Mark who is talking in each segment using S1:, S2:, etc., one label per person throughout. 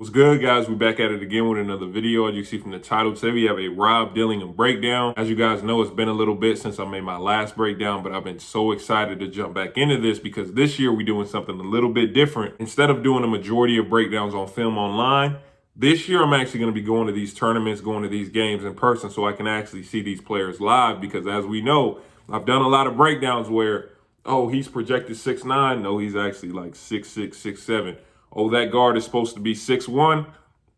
S1: What's good, guys? We're back at it again with another video. As you see from the title, today we have a Rob Dillingham breakdown. As you guys know, it's been a little bit since I made my last breakdown, but I've been so excited to jump back into this because this year we're doing something a little bit different. Instead of doing a majority of breakdowns on film online, this year I'm actually going to be going to these tournaments, going to these games in person so I can actually see these players live because as we know, I've done a lot of breakdowns where, oh, he's projected 6'9". No, he's actually like 6'6", 6'7". Oh, that guard is supposed to be 6'1",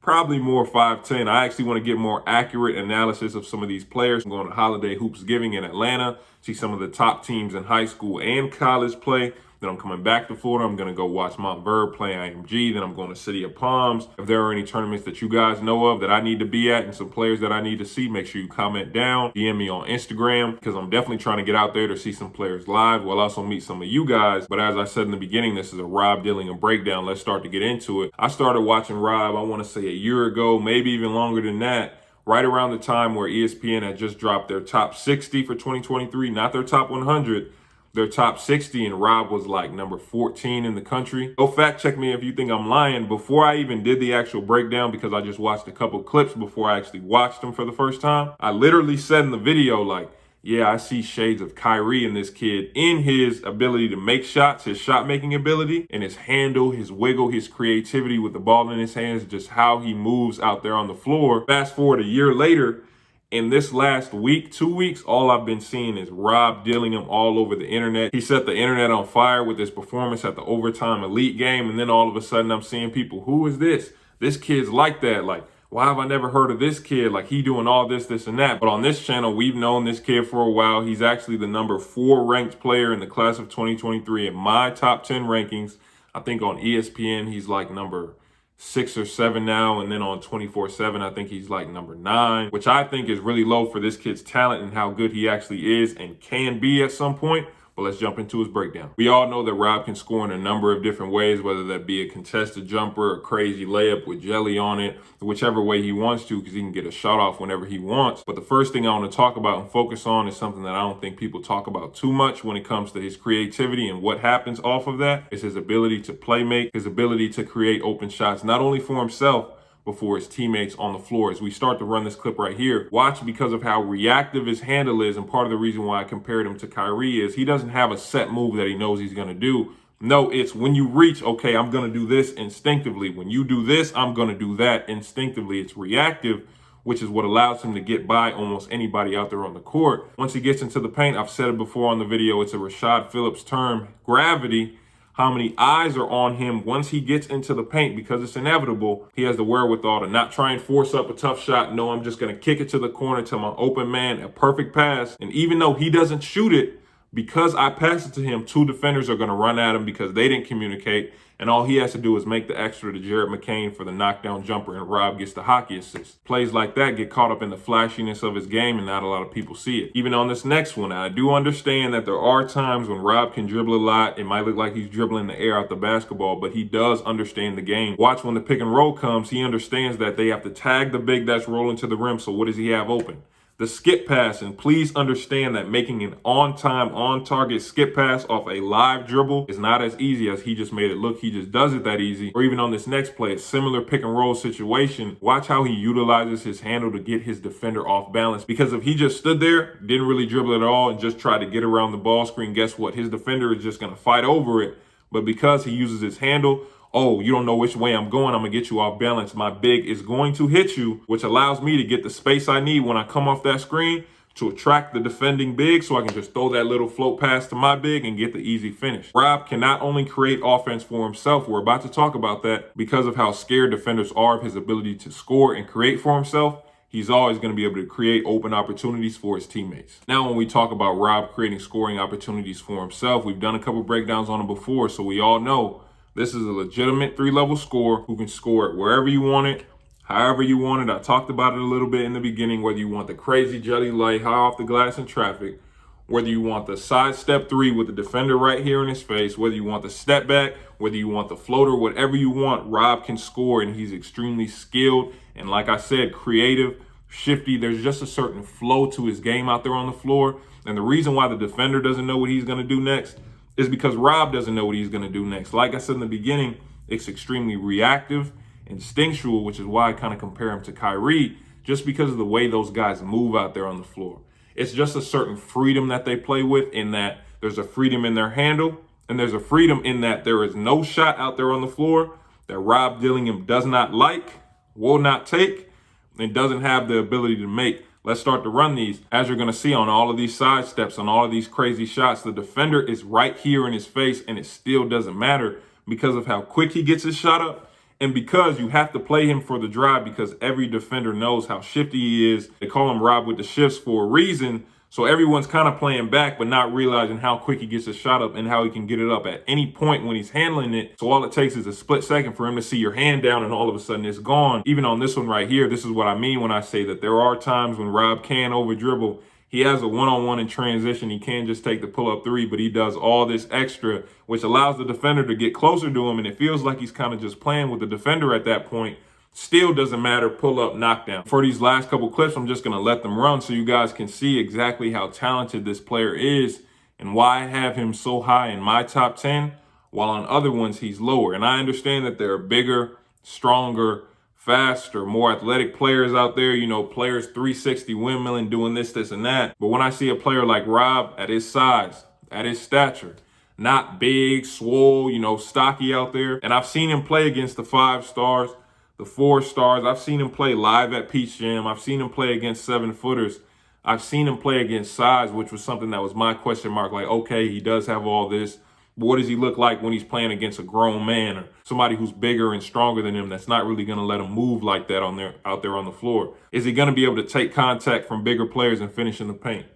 S1: probably more 5'10". I actually want to get more accurate analysis of some of these players. I'm going to Holiday Hoops Giving in Atlanta, see some of the top teams in high school and college play. Then I'm coming back to Florida. I'm going to go watch Montverde play IMG. Then I'm going to City of Palms. If there are any tournaments that you guys know of that I need to be at and some players that I need to see, make sure you comment down, DM me on Instagram, because I'm definitely trying to get out there to see some players live. We'll also meet some of you guys. But as I said in the beginning, this is a Rob Dillingham breakdown. Let's start to get into it. I started watching Rob, I want to say a year ago, maybe even longer than that, right around the time where ESPN had just dropped their top 60 for 2023, not their top 100. Their top 60, and Rob was like number 14 in the country. Go fact check me if you think I'm lying. Before I even did the actual breakdown, because I just watched a couple clips before I actually watched them for the first time, I literally said in the video, like, yeah, I see shades of Kyrie in this kid in his ability to make shots, his shot making ability, and his handle, his wiggle, his creativity with the ball in his hands, just how he moves out there on the floor. Fast forward a year later, in this last week, 2 weeks, all I've been seeing is Rob Dillingham all over the internet. He set the internet on fire with his performance at the overtime elite game. And then all of a sudden I'm seeing people, who is this? This kid's like that. Like, why have I never heard of this kid? Like, he doing all this, this, and that. But on this channel, we've known this kid for a while. He's actually the number 4 ranked player in the class of 2023 in my top 10 rankings. I think on ESPN, he's like number 6 or 7 now, and then on 24/7 I think he's like number 9, which I think is really low for this kid's talent and how good he actually is and can be at some point. But let's jump into his breakdown. We all know that Rob can score in a number of different ways, whether that be a contested jumper, a crazy layup with jelly on it, whichever way he wants to, because he can get a shot off whenever he wants. But the first thing I want to talk about and focus on is something that I don't think people talk about too much when it comes to his creativity and what happens off of that is his ability to play make, his ability to create open shots, not only for himself, before his teammates on the floor. As we start to run this clip right here, watch because of how reactive his handle is, and part of the reason why I compared him to Kyrie is he doesn't have a set move that he knows he's going to do. No, it's when you reach, okay, I'm going to do this instinctively. When you do this, I'm going to do that instinctively. It's reactive, which is what allows him to get by almost anybody out there on the court. Once he gets into the paint, I've said it before on the video, it's a Rashad Phillips term, gravity. How many eyes are on him once he gets into the paint, because it's inevitable. He has the wherewithal to not try and force up a tough shot. No, I'm just going to kick it to the corner to my open man, a perfect pass. And even though he doesn't shoot it, because I pass it to him, 2 defenders are going to run at him because they didn't communicate. And all he has to do is make the extra to Jared McCain for the knockdown jumper, and Rob gets the hockey assist. Plays like that get caught up in the flashiness of his game, and not a lot of people see it. Even on this next one, I do understand that there are times when Rob can dribble a lot. It might look like he's dribbling the air out the basketball, but he does understand the game. Watch when the pick and roll comes, he understands that they have to tag the big that's rolling to the rim. So what does he have open? The skip pass, and please understand that making an on-time, on-target skip pass off a live dribble is not as easy as he just made it look. He just does it that easy. Or even on this next play, a similar pick and roll situation, watch how he utilizes his handle to get his defender off balance. Because if he just stood there, didn't really dribble at all, and just tried to get around the ball screen, guess what? His defender is just going to fight over it. But because he uses his handle, oh, you don't know which way I'm going, I'm going to get you off balance. My big is going to hit you, which allows me to get the space I need when I come off that screen to attract the defending big, so I can just throw that little float pass to my big and get the easy finish. Rob can not only create offense for himself, we're about to talk about that, because of how scared defenders are of his ability to score and create for himself. He's always going to be able to create open opportunities for his teammates. Now, when we talk about Rob creating scoring opportunities for himself, we've done a couple breakdowns on him before, so we all know this is a legitimate 3-level scorer who can score it wherever you want it, however you want it. I talked about it a little bit in the beginning, whether you want the crazy jelly light, high off the glass in traffic, whether you want the side step 3 with the defender right here in his face, whether you want the step back, whether you want the floater, whatever you want, Rob can score, and he's extremely skilled. And like I said, creative, shifty. There's just a certain flow to his game out there on the floor. And the reason why the defender doesn't know what he's going to do next is because Rob doesn't know what he's going to do next. Like I said in the beginning, it's extremely reactive, instinctual, which is why I kind of compare him to Kyrie, just because of the way those guys move out there on the floor. It's just a certain freedom that they play with, in that there's a freedom in their handle, and there's a freedom in that there is no shot out there on the floor that Rob Dillingham does not like, will not take, and doesn't have the ability to make. Let's start to run these. As you're going to see on all of these side steps, on all of these crazy shots, the defender is right here in his face, and it still doesn't matter because of how quick he gets his shot up, and because you have to play him for the drive, because every defender knows how shifty he is. They call him Rob with the shifts for a reason. So everyone's kind of playing back, but not realizing how quick he gets his shot up and how he can get it up at any point when he's handling it. So all it takes is a split second for him to see your hand down, and all of a sudden it's gone. Even on this one right here, this is what I mean when I say that there are times when Rob can over dribble. He has a one-on-one in transition. He can just take the pull-up three, but he does all this extra, which allows the defender to get closer to him, and it feels like he's kind of just playing with the defender at that point. Still doesn't matter, pull-up, knockdown. For these last couple clips, I'm just going to let them run so you guys can see exactly how talented this player is and why I have him so high in my top 10, while on other ones he's lower. And I understand that there are bigger, stronger, faster, more athletic players out there, you know, players 360 windmilling, doing this, and that. But when I see a player like Rob at his size, at his stature, not big, swole, you know, stocky out there, and I've seen him play against the 5 stars, the 4 stars. I've seen him play live at Peach Jam. I've seen him play against 7-footers. I've seen him play against size, which was something that was my question mark. Like, okay, he does have all this, but what does he look like when he's playing against a grown man or somebody who's bigger and stronger than him that's not really going to let him move like that out there on the floor? Is he going to be able to take contact from bigger players and finish in the paint?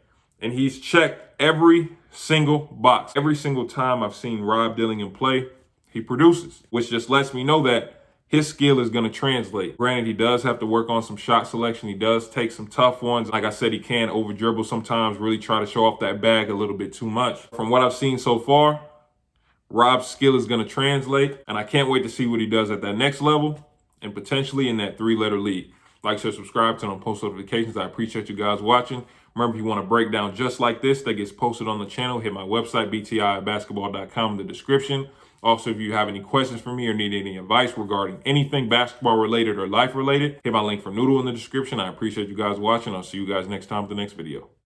S1: And he's checked every single box. Every single time I've seen Rob Dillingham play, he produces, which just lets me know that his skill is going to translate. Granted, he does have to work on some shot selection. He does take some tough ones. Like I said, he can over dribble sometimes, really try to show off that bag a little bit too much. From what I've seen so far, Rob's skill is going to translate, and I can't wait to see what he does at that next level and potentially in that 3-letter league. Like, share, subscribe, turn on post notifications. I appreciate you guys watching. Remember, if you want a breakdown just like this that gets posted on the channel, hit my website, btibasketball.com, in the description. Also, if you have any questions for me or need any advice regarding anything basketball related or life related, hit my link for Noodle in the description. I appreciate you guys watching. I'll see you guys next time with the next video.